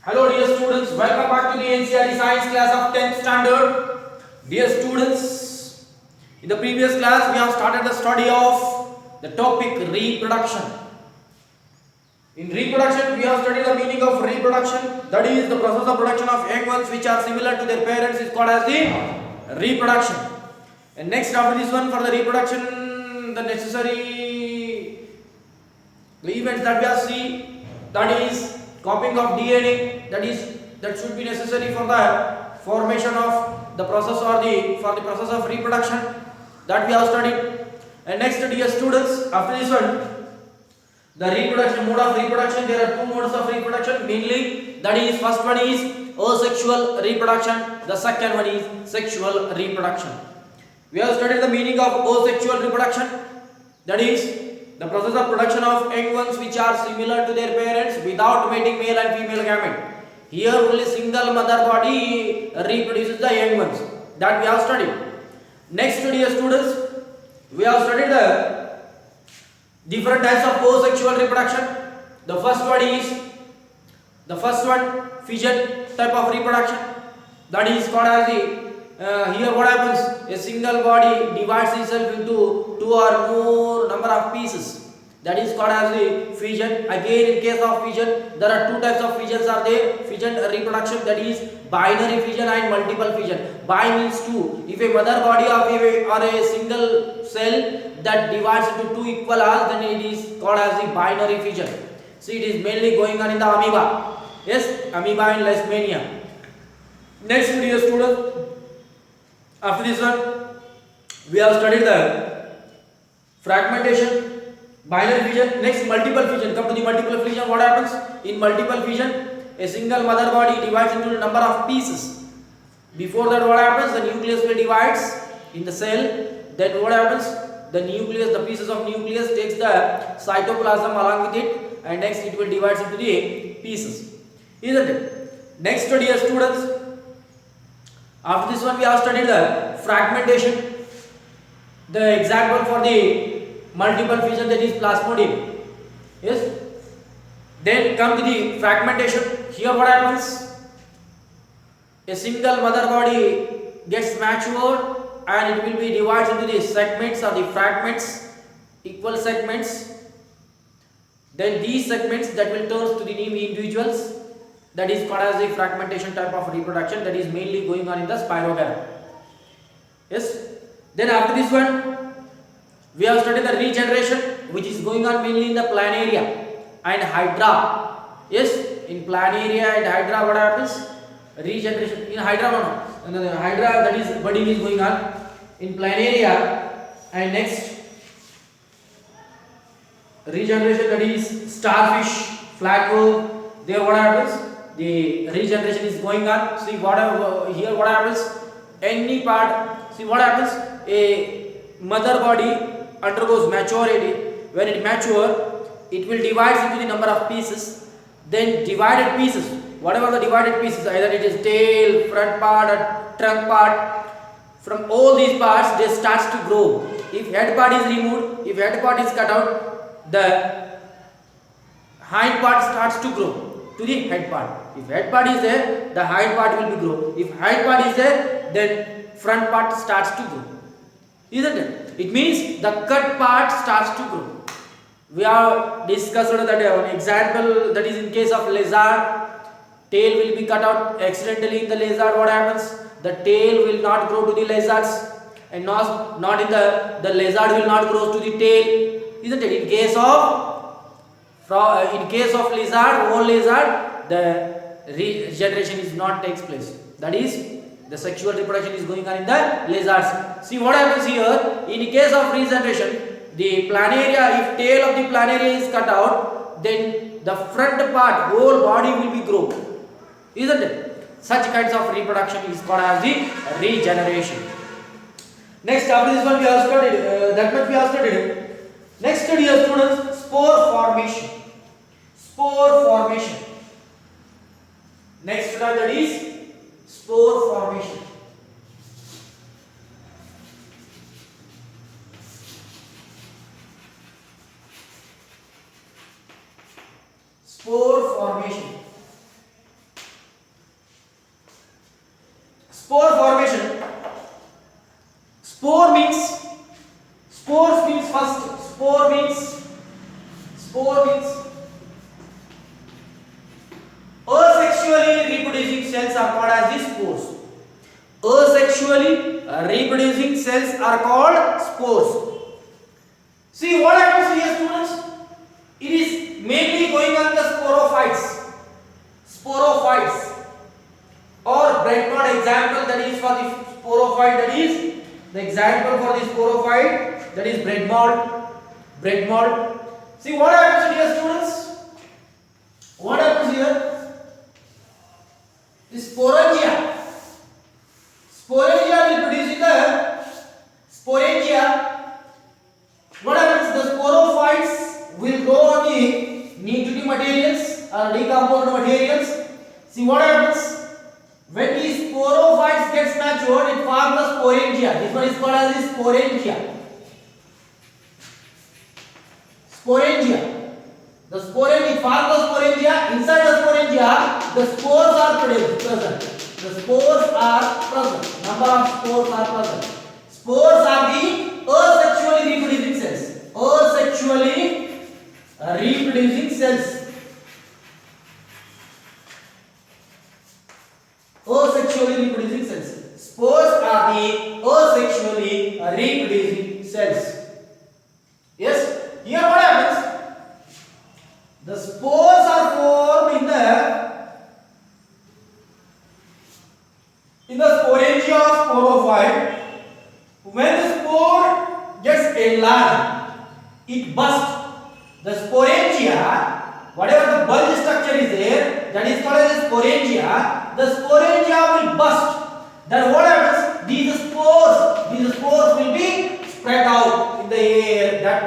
Hello dear students, welcome back to the NCERT Science class of 10th standard. Dear students, in the previous class we have started the study of the topic reproduction. In reproduction we have studied the meaning of reproduction, that is the process of production of young ones which are similar to their parents is called as the reproduction. And next after this one, for the reproduction, the necessary events that we have seen, that is copying of DNA, that should be necessary for the formation of the process or for the process of reproduction, that we have studied. And next, dear students, after this one, the reproduction mode of reproduction, there are two modes of reproduction mainly, that is first one is asexual reproduction, the second one is sexual reproduction. We have studied the meaning of asexual reproduction, that is the process of production of young ones which are similar to their parents without mating male and female gamete. Here only single mother body reproduces the young ones, that we have studied. Next, dear students, we have studied the different types of asexual reproduction. The first one fission type of reproduction, that is called as the here what happens, a single body divides itself into two or more number of pieces, that is called as the fission. Again, in case of fission, there are two types of fissions are there, fission reproduction, that is binary fission and multiple fission. Bi means two. If a mother body or a single cell that divides into two equal halves, then it is called as the binary fission. See, it is mainly going on in the amoeba. Yes, amoeba and leishmania. Next, dear student, after this one, we have studied the fragmentation, binary fission. Next, multiple fission. Come to the multiple fission. What happens in multiple fission? A single mother body divides into a number of pieces. Before that, what happens? The nucleus will divides in the cell. Then what happens? The nucleus, the pieces of nucleus takes the cytoplasm along with it, and next it will divide into the pieces. Isn't it? Next, dear students, after this one we have studied the fragmentation. The example for the multiple fission, that is plasmodium. Yes. Then come to the fragmentation. Here what happens? A single mother body gets matured and it will be divided into the segments or the fragments, equal segments. Then these segments that will turn to the new individuals, that is called as the fragmentation type of reproduction, that is mainly going on in the spirogyra. Yes. Then after this one, we have studied the regeneration, which is going on mainly in the planaria and hydra. Yes, in planaria and hydra, what happens? Regeneration. In hydra, no. Hydra, that is budding is going on. In planaria, and next regeneration, that is starfish, flatworm. There what happens? The regeneration is going on. See whatever here what happens? Any part. See what happens? A mother body undergoes maturity. When it mature, it will divide into the number of pieces. Then divided pieces, whatever the divided pieces, either it is tail, front part, or trunk part. From all these parts, they starts to grow. If head part is removed, if head part is cut out, the hind part starts to grow to the head part. If head part is there, the hind part will be grow. If hind part is there, then front part starts to grow. Isn't it? It means the cut part starts to grow. We have discussed that one example, that is in case of lizard, tail will be cut out accidentally in the lizard. What happens? The tail will not grow to the lizards, and not in the lizard will not grow to the tail. Isn't it? In case of lizard, whole lizard, the regeneration is not takes place. That is, the sexual reproduction is going on in the lizards. See what happens here. In case of regeneration, the planaria, if tail of the planaria is cut out, then the front part, whole body will be grow. Isn't it? Such kinds of reproduction is called as the regeneration. Next, after this one we have studied, that much we have studied. Next, dear students, spore formation. Spore formation. Next, that is spore formation. Spore formation. formation. Spores means first. Spore means asexually reproducing cells are called as the spores. Asexually reproducing cells are called spores. See what happens here, students? It is mainly going on the sporophytes. Sporophytes or bread mold example, that is for the sporophyte, that is the example for the sporophyte, that is bread mold. See what happens here, students? What happens here? The sporangia will produce in the sporangia. What happens? The sporophytes will grow on the nutritive materials or decomposed materials. See what happens? When these sporophytes gets matured, it forms the sporangia. This one is called as the sporangia. The sporangia, it forms the sporangia. Inside the sporangia, the spores are present. The spores are present. Number of spores are present. Spores are the asexually reproducing cells. Asexually reproducing cells. Asexually reproducing cells. Spores are the asexually reproducing cells. Yes. Here what happens? The spores are formed in the sporangia of sporophyte. When the spore gets enlarged, it bursts. The sporangia, whatever the bulge structure is there, that is called as sporangia. The sporangia will burst. Then what happens? These spores will be spread out in the air. That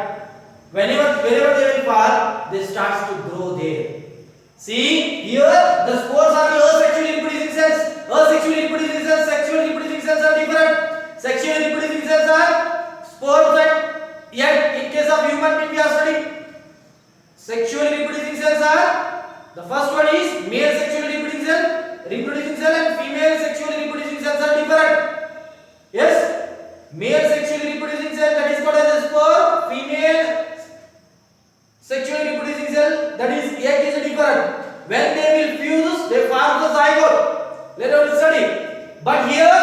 wherever they will fall, they starts to grow there. See here, the spores are the asexually reproducing cells. Asexually reproducing cells, sexually reproducing cells are different. Sexually reproducing cells are sporophyte. Yet in case of human being we are studying. Sexually reproducing cells are, the first one is male sexually reproducing cell and female sexually reproducing cells are different. Yes, male sexually reproducing cell, that is called as a spore. Female sexually reproducing cell, that is egg, is different. When they will fuse, they form the zygote. Let us study. But here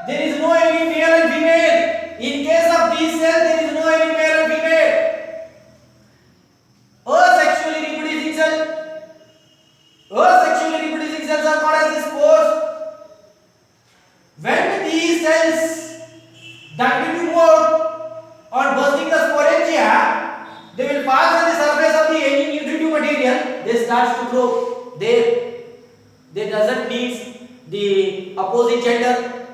there is no any male and female. In case of these cells, there is no any male and female. Asexually reproducing cells are called as spores. When these cells that will be moved on bursting the sporangia, they will pass on the surface of the any nutritive material. They start to grow. They doesn't need the opposite gender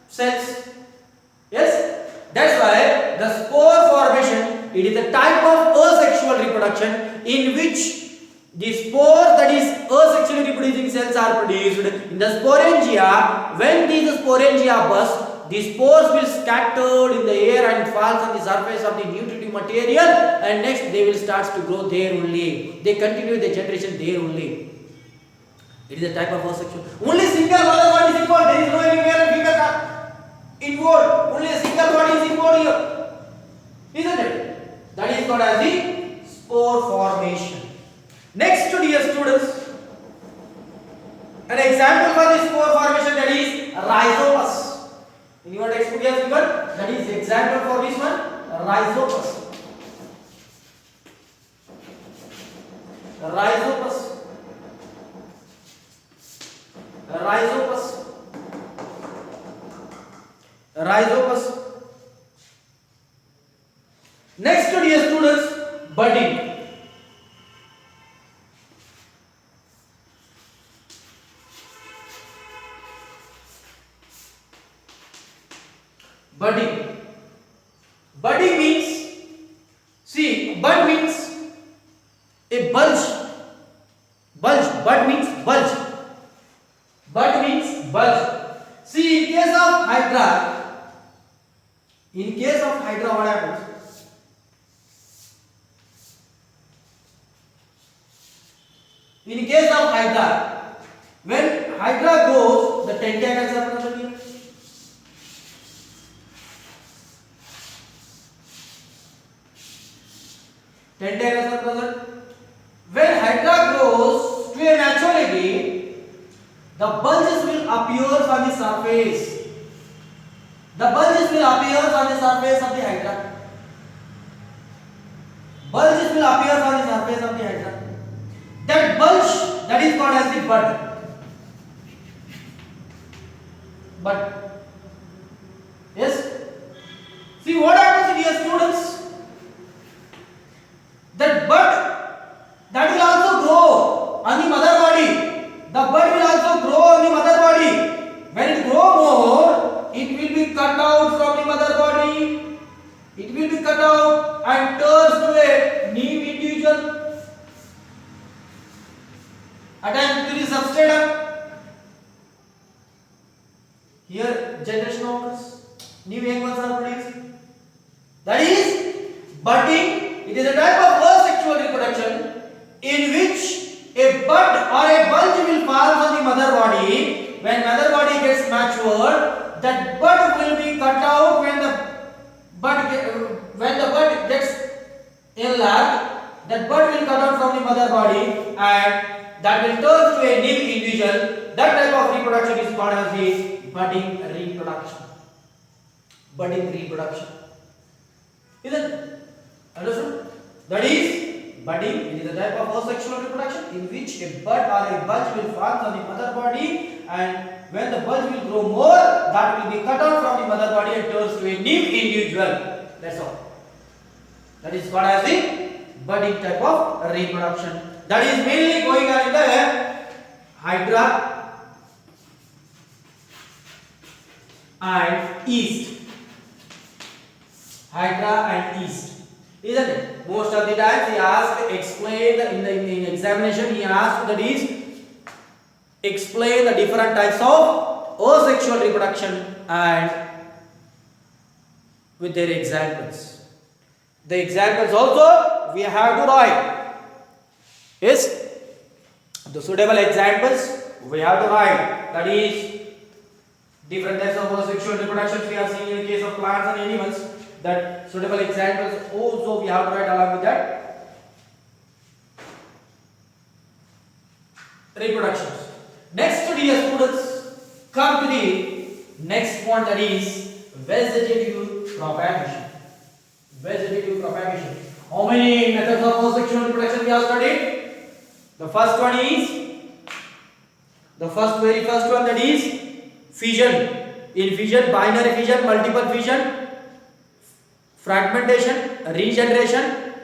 cells. Yes, that's why the spore formation, it is a type of asexual reproduction in which the spores, that is asexually reproducing cells, are produced in the sporangia. When these sporangia burst, the spores will scatter in the air and falls on the surface of the nutritive material, and next they will start to grow there only. They continue the generation there only. It is a type of asexual. Only single mother body is involved. There is no any male and female involved. Only a single body is involved here. Isn't it? That is called as the spore formation. Next, dear students, an example for the spore formation, that is rhizopus. In your textbook you have given, that is example for this one, rhizopus. Next, dear students, budding. Budding means, see, bud means a bulge. Bud means bulge. See, in case of hydra, what happens? In case of hydra, when hydra grows, the tentacles are present here. Tentaculars are present. When hydra grows to a maturity, the bulges will appear on the surface. The bulges will appear on the surface of the hydra. Bulges will appear on the surface of the hydra. That bulge, that is called as the bud. Bud. Yes. See what happens, dear students? That bud, that will also grow on the mother body. The bud will also grow on the mother body. When it grow more, it will be cut out from the mother body. It will be cut out and turns to a new individual. Attached to the substratum. Here generation occurs. New young ones are produced. That is budding. It is a type of asexual reproduction in which a bud or a bulge will form on the mother body. When mother body gets matured, that bud will be cut out when the bud gets enlarged. That bud will cut out from the mother body and that will turn to a new individual. That type of reproduction is called as the budding reproduction. Budding reproduction. Is it understood? That is budding. It is a type of asexual reproduction in which a bud or a bulge will form on the mother body, and when the bulge will grow more, that will be cut out from the mother body and turns to a new individual. That's all. That is called as the budding type of reproduction. That is mainly going on in the hydra and yeast. Hydra and yeast. Isn't it? Most of the times he asked, explain in examination, he asked that is, explain the different types of asexual reproduction and with their examples. The examples also we have to write. Yes, the suitable examples we have to write. That is, different types of asexual reproduction we are seeing in the case of plants and animals. That suitable examples also we have to write along with that. Reproductions. Next, dear students, come to the next point, that is vegetative propagation. Vegetative propagation. How many methods of asexual reproduction we have studied? The first one is, very first one, that is fission. In fission, binary fission, multiple fission, fragmentation, regeneration,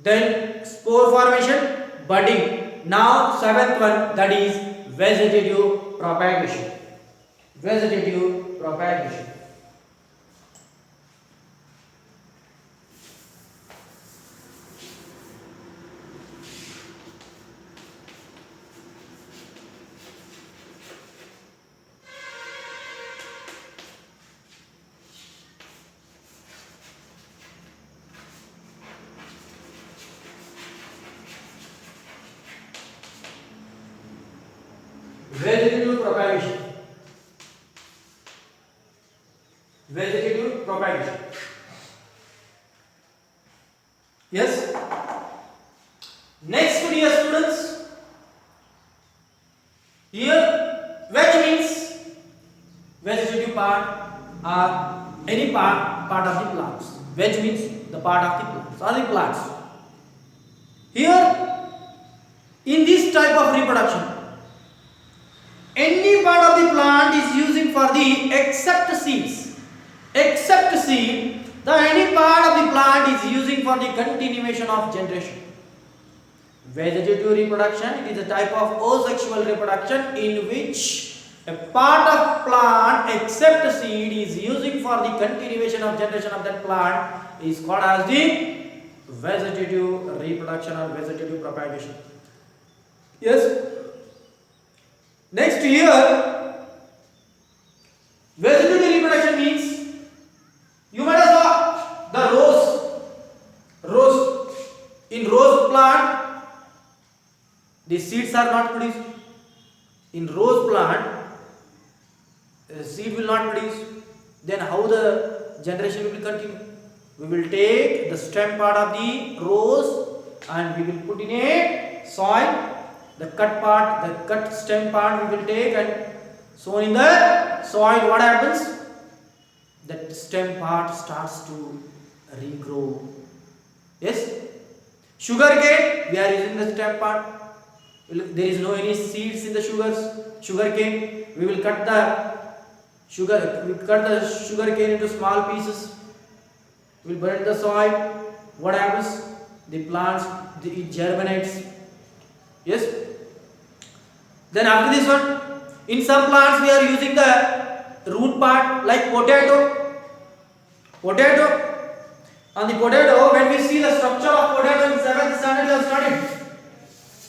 then spore formation, budding. Now seventh one, that is vegetative propagation. Vegetative propagation. Vegetative propagation. Vegetative propagation. Yes. Next, dear students, here veg means vegetative part or any part of the plants. Veg means the part of the plants or the plants. Here, in this type of reproduction, any part of the plant is using for the except seeds. Except seed, the any part of the plant is using for the continuation of generation. Vegetative reproduction, it is a type of asexual reproduction in which a part of plant except seed is using for the continuation of generation of that plant is called as the vegetative reproduction or vegetative propagation. Yes. Next here, vegetative reproduction means, you might have saw the rose. In rose plant, the seeds are not produced. In rose plant, seed will not produce. Then how the generation will continue? we will take the stem part of the rose and we will put in a soil. The cut part, the cut stem part we will take and sow in the soil. What happens? That stem part starts to regrow. Yes? Sugar cane, we are using the stem part. There is no any seeds in the sugar cane. We will cut the sugar cane into small pieces. We will burn the soil. What happens? The plants, it germinates. Yes. Then after this one, in some plants we are using the root part, like potato. On the potato, when we see the structure of potato in 7th standard, we have studied.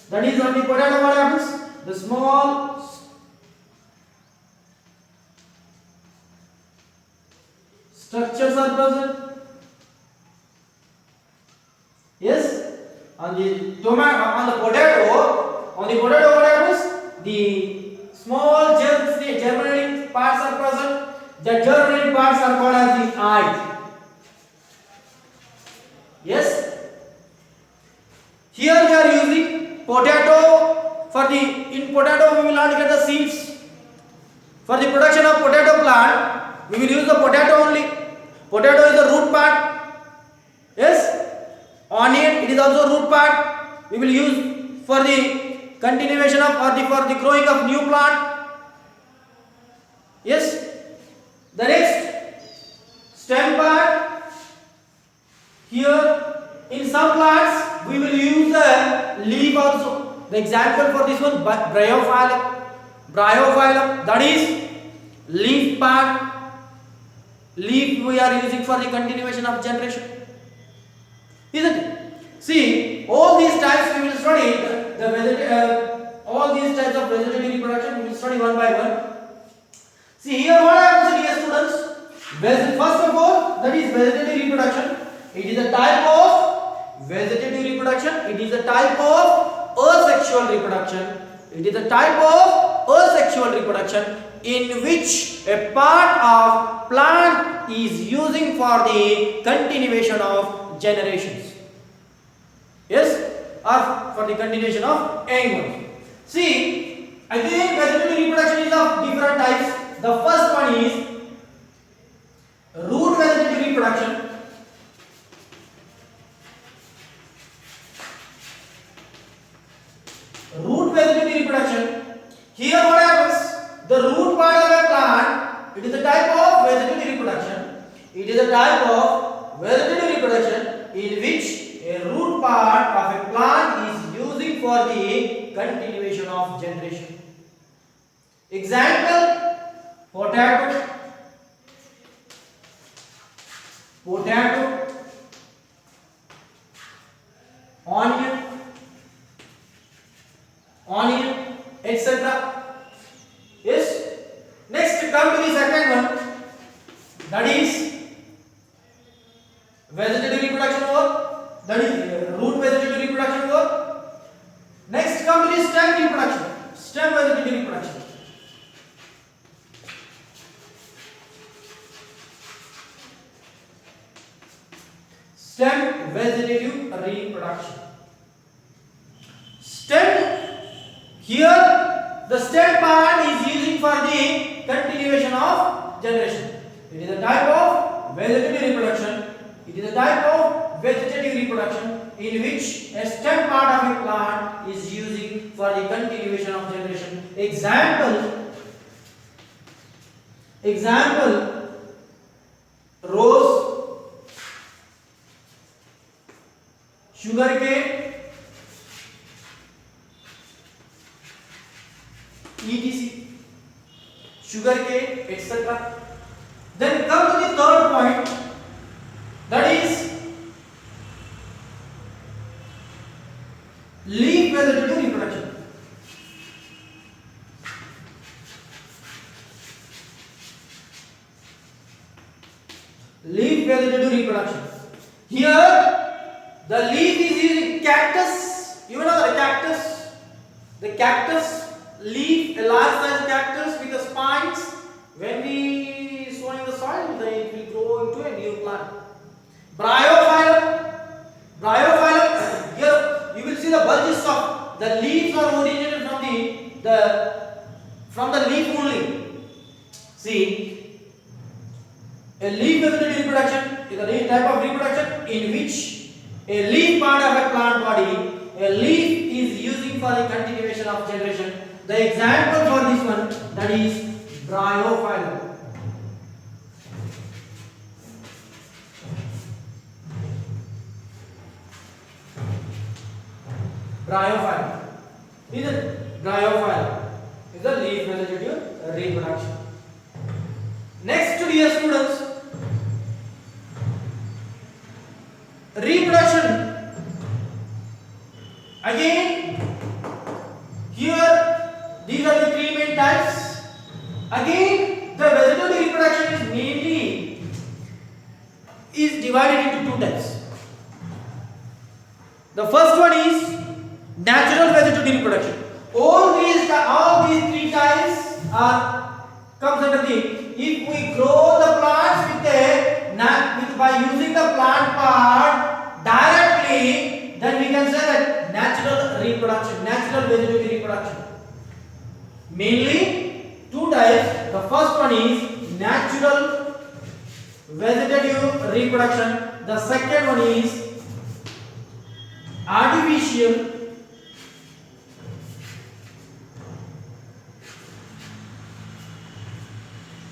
That is, on the potato, what happens? The small structures are present. Yes. On the potato, what happens? The small germinating parts are present. The germinating parts are called as the eyes. Yes. Here we are using potato. In potato we will not get the seeds. For the production of potato plant, we will use the potato only. Potato is the root part. Yes. Onion, it is also root part. We will use for the continuation of for the growing of new plant. Yes. The next stem part. Here in some plants we will use the leaf also. The example for this one, bryophyllum, that is leaf part. Leaf we are using for the continuation of generation. Isn't it? See, all these types we will study all these types of vegetative reproduction we will study one by one. See here what happens, dear students? First of all, that is vegetative reproduction. It is a type of vegetative reproduction. It is a type of asexual reproduction. It is a type of asexual reproduction in which a part of plant is using for the continuation of generations. Yes, or for the continuation of young ones. See, again vegetative reproduction is of different types. The first one is root vegetative reproduction. Root vegetative reproduction. Here what happens? The root part of a plant, it is a type of vegetative reproduction. It is a type of vegetative reproduction in which a root part of a plant is using for the continuation of generation. Example, potato, onion, etc. Yes. Next come to the second one, that is vegetative reproduction work, that is root vegetative reproduction work. Next come to the stem reproduction, stem vegetative reproduction. Stem vegetative reproduction. Stem, here the stem part is using for the continuation of generation. It is a type of vegetative reproduction. It is a type of vegetative reproduction in which a stem part of a plant is using for the continuation of generation. Example, rose, sugarcane, etc. Sugarcane, etc. Then come to the third point, that is leaf vegetative reproduction. Leaf vegetative reproduction. Here the leaf is using cactus. You know the cactus? The cactus leaf, a large size cactus with the spines. When we sow in the soil, then it will grow into a new plant. Bryophyllum. Bryophyllum. Here you will see the bulges of the leaves are originated from the leaf only. See, a leaf vegetative reproduction is a type of reproduction in which a leaf part of a plant body, a leaf is using for the continuation of generation. The example for this one, that is Bryophyllum. Bryophyllum. Is it? Bryophyllum is a leaf vegetative reproduction. Next, dear students, reproduction. Again, here these are the three main types. Again, the vegetative reproduction is mainly divided into two types. The first one is natural vegetative reproduction. All these three types comes under the, if we grow the plants by using the plant part directly, then we can say that natural reproduction, natural vegetative reproduction. Mainly two types. The first one is natural vegetative reproduction. The second one is artificial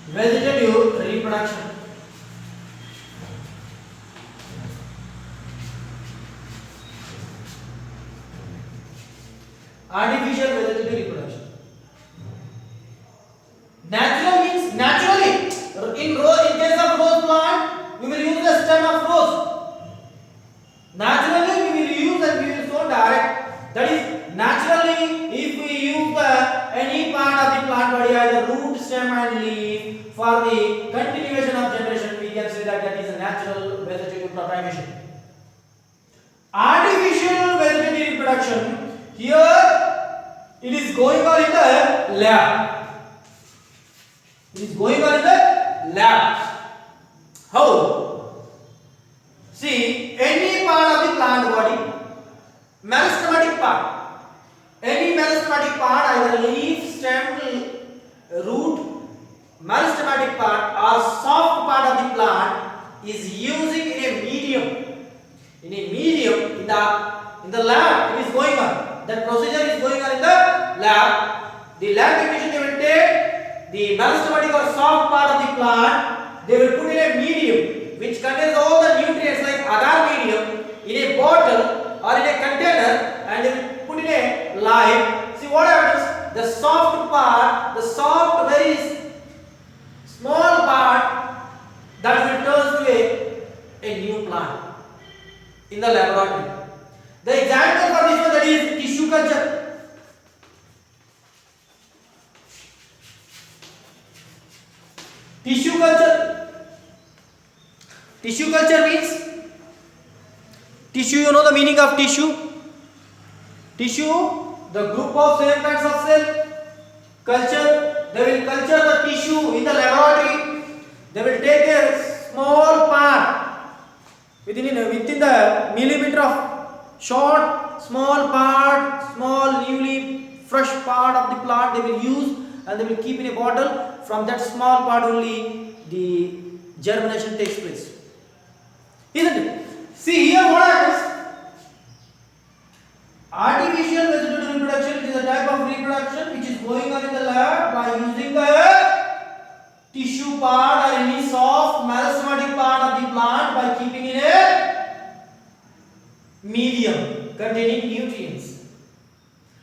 vegetative reproduction. Artificial vegetative reproduction. Natural means naturally. In case of rose plant, we will use the stem of rose. Naturally, we will use and we will sow direct. That is, naturally, if we use any part of the plant body, either root, stem, and leaf, for the continuation of generation, we can say that is a natural vegetative propagation. Artificial vegetative reproduction, here it is going on in the lab. It is going on in the lab. How? See, any part of the plant body, meristematic part, any meristematic part, either leaf, stem, root, meristematic part or soft part of the plant is using in a medium. In a medium, in the lab, it is going on. That procedure is going on in the lab. The lab technician, they will take the meristematic or soft part of the plant, they will put in a medium which contains all the nutrients like agar medium in a bottle or in a container, and they will put in a light. See what happens? The soft part, the soft, very small part, that will turn to a new plant in the laboratory. The example for this one, that is tissue culture. Tissue culture. Tissue culture means tissue. You know the meaning of tissue? Tissue, the group of same kinds of cell. Culture, they will culture the tissue in the laboratory. They will take a small part within the millimeter of short, small part, small newly fresh part of the plant they will use, and they will keep in a bottle. From that small part only the germination takes place. Isn't it? See here what happens? Artificial vegetative reproduction is a type of reproduction which is going on in the lab by using the tissue part or any soft meristematic part of the plant by keeping in a medium containing nutrients.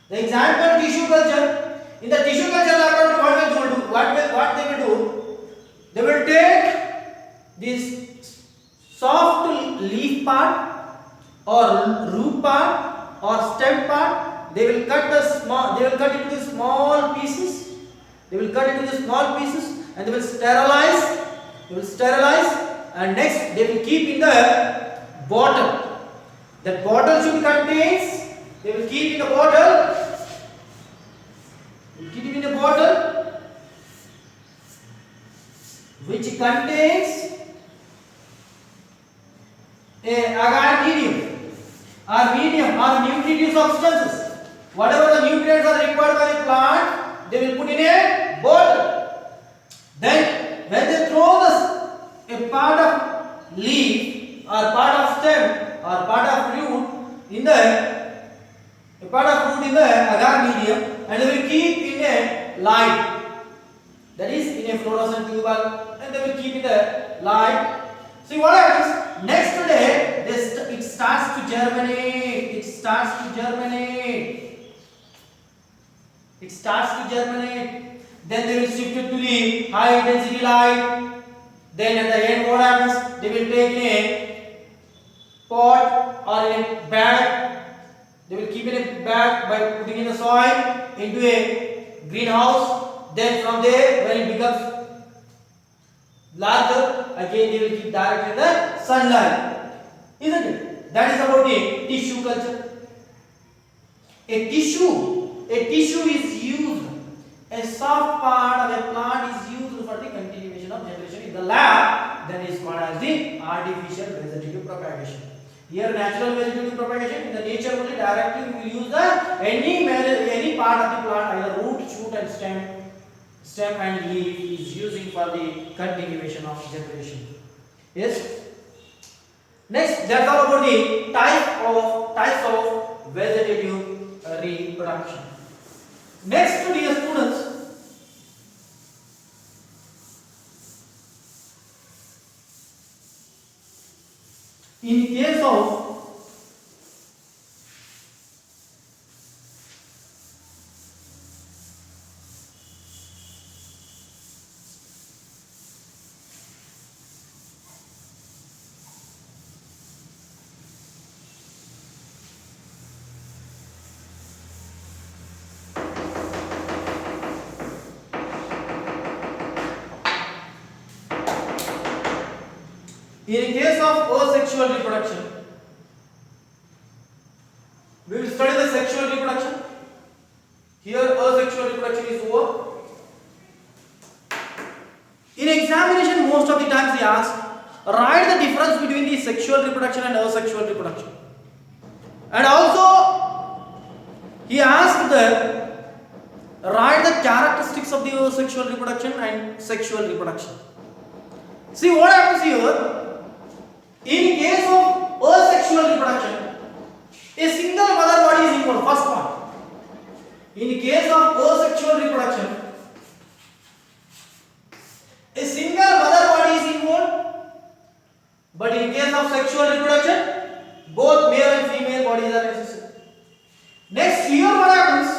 The example, tissue culture. In the tissue culture laboratory, what they will do? They will take this soft leaf part or root part or stem part. They will cut it into small pieces. They will cut it into small pieces and they will sterilize. And next they will keep in the bottle. That bottle should contains. They will keep in the bottle. Keep it in a bottle which contains agar medium or nutritive substances. Whatever the nutrients are required by the plant, they will put in a bottle. Then when they throw this a part of leaf or part of stem or part of root in the agar medium, and they will keep in a light, that is in a fluorescent tube, and they will keep in the light. See what happens? Next day, it starts to germinate. It starts to germinate. Then they will shift it to the high intensity light. Then at the end, what happens? They will take in a pot or in a bag. They will keep in a bag by putting in the soil into a greenhouse. Then from there, when it becomes larger, again they will keep directly in the sunlight. Isn't it? That is about a tissue culture. A tissue is used. A soft part of a plant is used for the continuation of generation in the lab. That is called as the artificial vegetative propagation. Here, natural vegetative propagation in the nature only directly we will use the any part of the plant, either root, shoot, and stem and leaf is using for the continuation of generation. Yes. Next, that's all about the types of vegetative reproduction. Next, dear students, in case of asexual reproduction, we will study the sexual reproduction. Here, asexual reproduction is over. In examination, most of the times they ask, write the difference between the sexual reproduction and asexual reproduction. And also, he asked write the characteristics of the asexual reproduction and sexual reproduction. See what happens here. In case of asexual reproduction, a single mother body is involved. First one. In case of asexual reproduction, a single mother body is involved. But in case of sexual reproduction, both male and female bodies are necessary. Next, here what happens?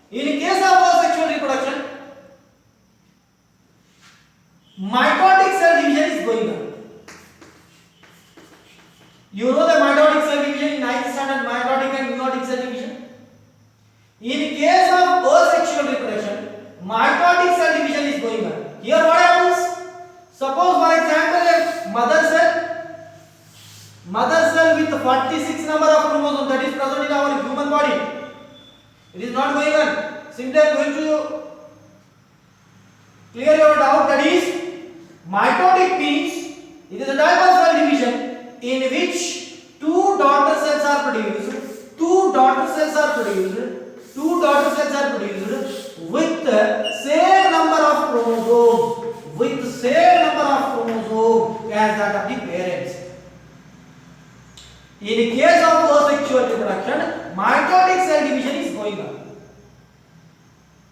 In case of asexual reproduction, mitotic cell division is going on. You know the mitotic cell division in 9th standard, mitotic and meiotic cell division. In case of asexual reproduction, mitotic cell division is going on. Here what happens? Suppose for example a mother cell with 46 number of chromosomes that is present in our human body. It is not going on. Simply I am going to clear your doubt, that is mitotic means it is a type of cell division in which two daughter cells are produced with the same number of chromosomes as that of the parents. In case of asexual reproduction, mitotic cell division is going on.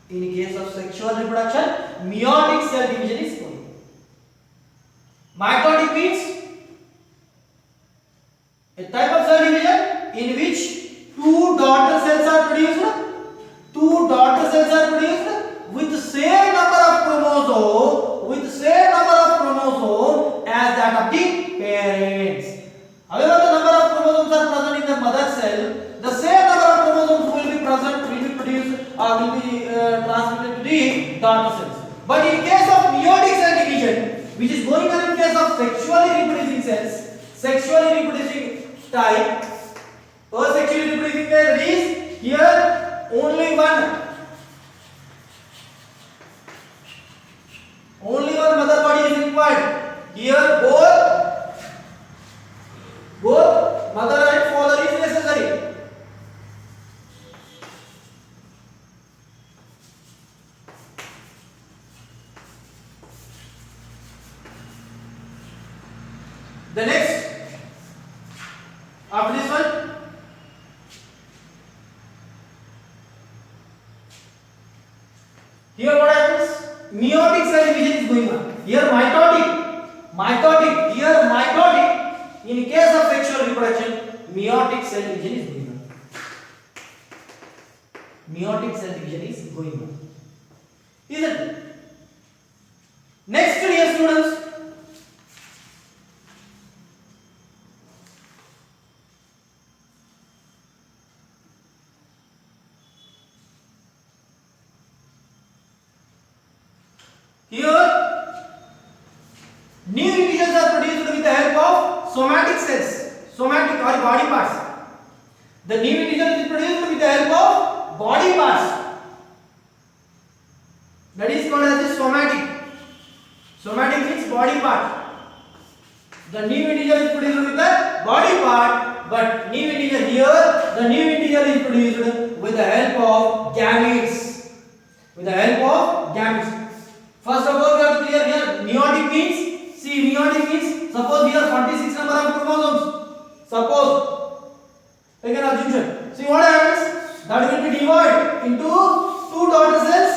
In case of sexual reproduction, meiotic cell division is going on. Mitotic means a type of cell division in which two daughter cells are produced with the same number of chromosomes as that of the parents. However, the number of chromosomes are present in the mother cell, the same number of chromosomes will be produced or will be transmitted to the daughter cells. But in case of meiotic cell division, which is going on in case of sexually reproducing cells, sexually reproducing type, asexually reproducing type is here only one mother body is required. Here both The next, after this one, here what happens? Meiotic cell division is going on. Here mitotic. Here mitotic. In case of sexual reproduction, meiotic cell division is going on. Meiotic cell division is going on. Isn't it? Next, dear students, here new integers are produced with the help of somatic cells, somatic or body parts. The new integer is produced with the help of body parts. That is called as the somatic. Somatic means body part. The new integer is produced with the body part, but new integer here, the new integer is produced with the help of gametes. With the help of gametes. First of all, we have to clear here. Meiotic means, see, meiotic means, suppose here 46 number of chromosomes. Suppose, take an assumption. See what happens? That will be divided into two daughter cells.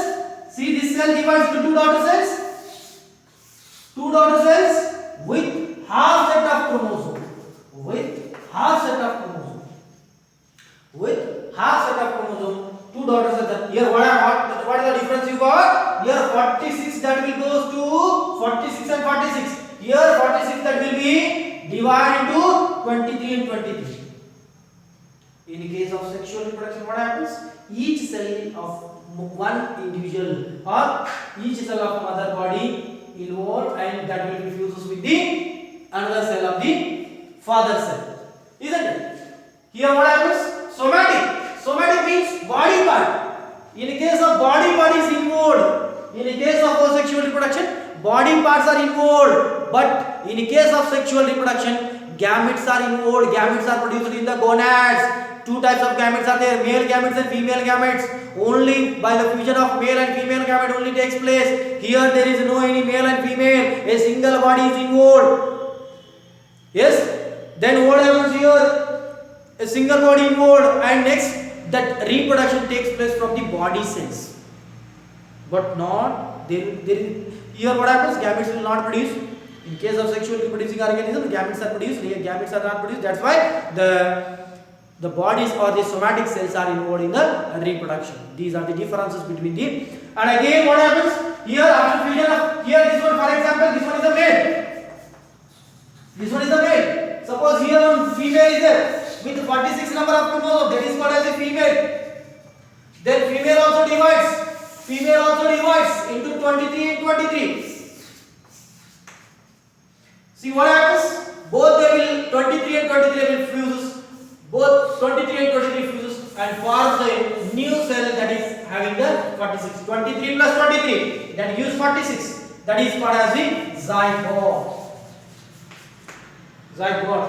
See, this cell divides into two daughter cells. Two daughter cells with half set of chromosome. With half set of chromosome. With half set of chromosome. Two daughter cells. Here what is the difference you got? Here 46 that will goes to 46 and 46. Here 46 that will be divided into 23 and 23. In case of sexual reproduction, what happens? Each cell of one individual or each cell of mother body involved and that will be fuses with the another cell of the father cell. Isn't it? Here what happens? Somatic. Somatic means body part. In case of body part is involved. In case of sexual reproduction, body parts are involved. But in case of sexual reproduction, gametes are involved. Gametes are produced in the gonads. Two types of gametes are there, male gametes and female gametes. Only by the fusion of male and female gamete only takes place. Here there is no any male and female. A single body is involved. Yes. Then what happens here? A single body involved, and next that reproduction takes place from the body cells. But not there. Here what happens? Gametes will not produce. In case of sexual reproducing organism, gametes are produced. Here gametes are not produced. That's why the bodies or the somatic cells are involved in the reproduction. These are the differences between the. And again, what happens here after fusion of here? This one, for example, this one is a male. This one is a male. Suppose here one female is there with 46 number of chromosomes. That is called as a female. Then female also divides. Female also divides into 23 and 23. See what happens? Both they will 23 and 23 will fuse. Both 23 and 23 fuses and forms a new cell that is having the 46. 23 plus 23 that gives 46. That is called as the zygote. Zygote.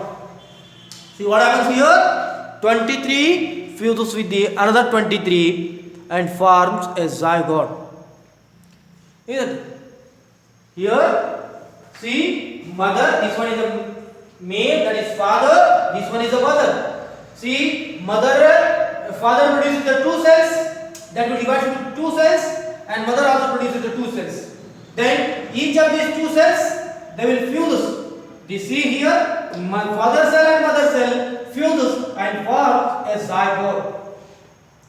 See what happens here? 23 fuses with the another 23 and forms a zygote. Here, see, mother. This one is a male. That is father. This one is a mother. See, father produces the two cells that will divide into two cells, and mother also produces the two cells. Then each of these two cells they will fuse. You see here, father cell and mother cell fuses and forms a zygote.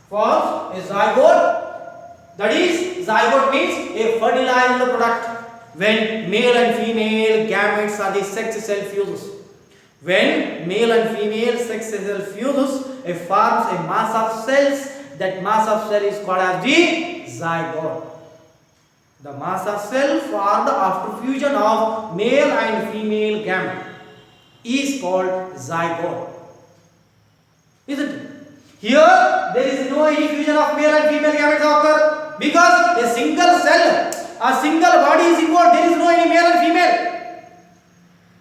Forms a zygote. That is, zygote means a fertilized product when male and female gametes are the sex cell fuses. When male and female sex cell fuses, it forms a mass of cells. That mass of cell is called as the zygote. The mass of cell formed after fusion of male and female gamete is called zygote. Isn't it? Here there is no any fusion of male and female gametes occur because a single cell, a single body is involved. There is no any male and female.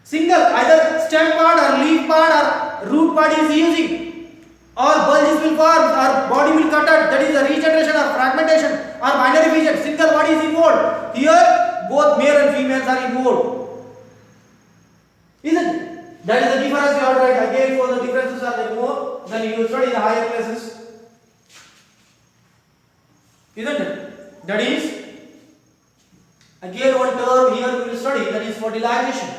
Single, either stem part or leaf part or root part is using, or bulges will form, or body will cut out. That is a regeneration or fragmentation or binary fission. Single body is involved. Here both male and females are involved. Isn't it? That is the difference you have to write. Again, for the differences are more, then you will study the higher classes. Isn't it? That is, again one term here we will study, that is fertilization.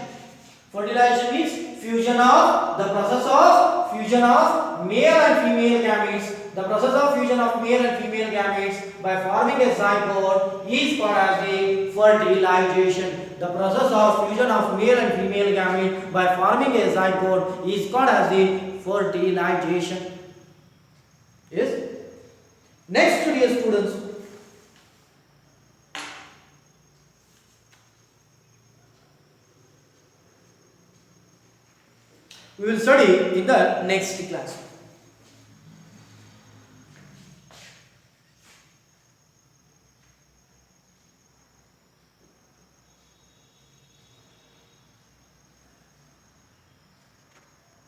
Fertilization means fusion of, the process of fusion of male and female gametes. The process of fusion of male and female gametes by forming a zygote is called as the fertilization. The process of fusion of male and female gametes by forming a zygote is called as the fertilization. Yes. Next, dear students, we will study in the next class.